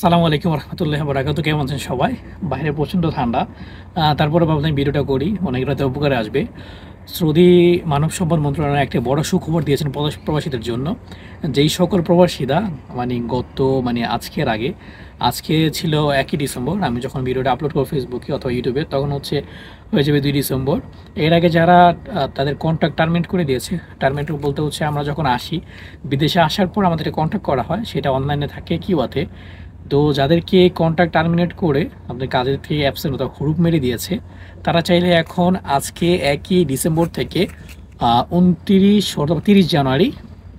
সালামু আলাইকুম রহমতুল্লাহ বরাকাতু। কেমন আছেন সবাই? বাইরে প্রচণ্ড ঠান্ডা, তারপরে ভাবলাম ভিডিওটা করি, অনেক রাতে উপকারে আসবে। সৌদি মানব সম্পদ মন্ত্রণালয় একটা বড় সুখবর দিয়েছেন প্রবাসীদের জন্য। যেই সকল প্রবাসীরা আজকের আগে, আজকে ছিল 1 ডিসেম্বর, আমি যখন ভিডিওটা আপলোড করব ফেসবুকে অথবা ইউটিউবে তখন হয়ে যাবে 2 ডিসেম্বর। এর আগে যারা তাদের কন্ট্রাক্ট টার্মিনেট করে দিয়েছে, টার্মিনেট বলতে হচ্ছে আমরা যখন আসি, বিদেশে আসার পর আমাদের কন্ট্যাক্ট করা হয়, সেটা অনলাইনে থাকে কিওয়াতে। তো যাদেরকে কন্ট্রাক্ট টার্মিনেট করে আপনার কাজের থেকে অ্যাবসেন্ট অথবা হুড়ুপ মেরে দিয়েছে, তারা চাইলে এখন আজকে 1 ডিসেম্বর থেকে 29 অথবা 30 জানুয়ারি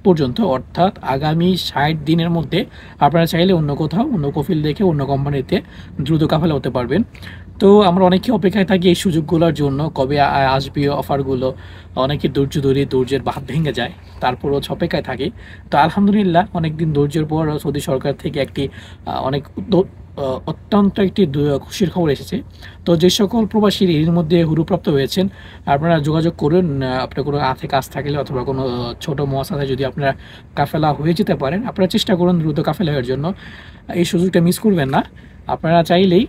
পর্যন্ত, অর্থাৎ আগামী 60 দিনের মধ্যে আপনারা চাইলে অন্য কোথাও, অন্য কফিল দেখে অন্য কোম্পানিতে দ্রুত কাফেলা হতে পারবেন। তো আমরা অনেকে অপেক্ষায় থাকি এই সুযোগগুলোর জন্য, কবে আসবে অফারগুলো। অনেকে ধৈর্য ধরে ধৈর্যের বাঁধ ভেঙে যায়, তারপরও হচ্ছে অপেক্ষায় থাকি। তো আলহামদুলিল্লাহ অনেক দিন ধৈর্যের পর সৌদি সরকার থেকে একটি অনেক অত্যন্ত একটি খুশির খবর এসেছে। তো যে সকল প্রবাসী এর মধ্যে হুরুপ্রাপ্ত হয়েছেন, আপনারা যোগাযোগ করুন। আপনার কোনো হাতে কাজ থাকলে অথবা কোনো ছোটো মহাসাথায় যদি আপনারা কাফেলা হয়ে যেতে পারেন, আপনারা চেষ্টা করুন দ্রুত কাফেলা হওয়ার জন্য। এই সুযোগটা মিস করবেন না। আপনারা চাইলেই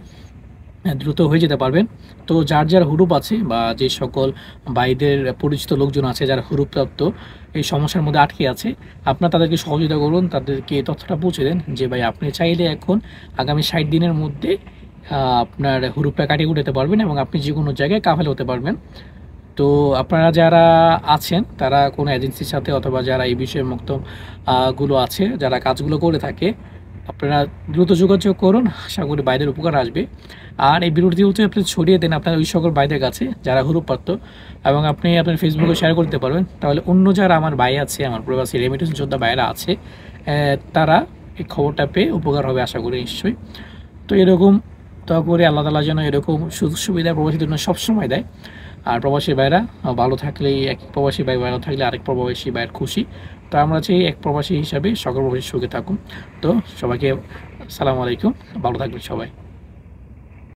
দ্রুত হয়ে যেতে পারবেন। তো যার যার হুরুপ আছে বা যে সকল ভাইদের পরিচিত লোকজন আছে যারা হুরুপ্রাপ্ত, এই সমস্যার মধ্যে আটকে আছে, আপনারা তাদেরকে সহযোগিতা করুন, তাদেরকে তথ্যটা পৌঁছে দেন যে ভাই আপনি চাইলে এখন আগামী 60 দিনের মধ্যে আপনার হুরুপটা কাটিয়ে উঠাতে পারবেন এবং আপনি যে কোনো জায়গায় কাফেলা হতে পারবেন। তো আপনারা যারা আছেন তারা কোনো এজেন্সির সাথে অথবা যারা এই বিষয়ে মুক্ত গুলো আছে, যারা কাজগুলো করে থাকে, আপনারা দ্রুত যোগাযোগ করুন। আশা করি বাইরের উপকার আসবে। আর এই ভিডিওটি হচ্ছে আপনি ছড়িয়ে দেন আপনার ওই সকল ভাইদের কাছে যারা হুরুপ্রাপ্ত, এবং আপনি আপনার ফেসবুকে শেয়ার করতে পারবেন। তাহলে অন্য যারা আমার ভাই আছে, আমার প্রবাসী রেমিটেন্স যোদ্ধা ভাইরা আছে, তারা এই খবরটা পেয়ে উপকার হবে আশা করি নিশ্চয়ই। তো এরকম দোয়া করে আল্লাহ তাআলা যেন এরকম সুযোগ সুবিধা প্রবাসীদের জন্য সবসময় দেয়। আর প্রবাসী ভাইরা ভালো থাকলেই, এক প্রবাসী ভাই ভালো থাকলে আরেক প্রবাসী ভাইয়ের খুশি। তো আমরা চাই এক প্রবাসী হিসাবে সকল প্রবাসী সুখে থাকুন। তো সবাইকে সালামু আলাইকুম, ভালো থাকবেন সবাই।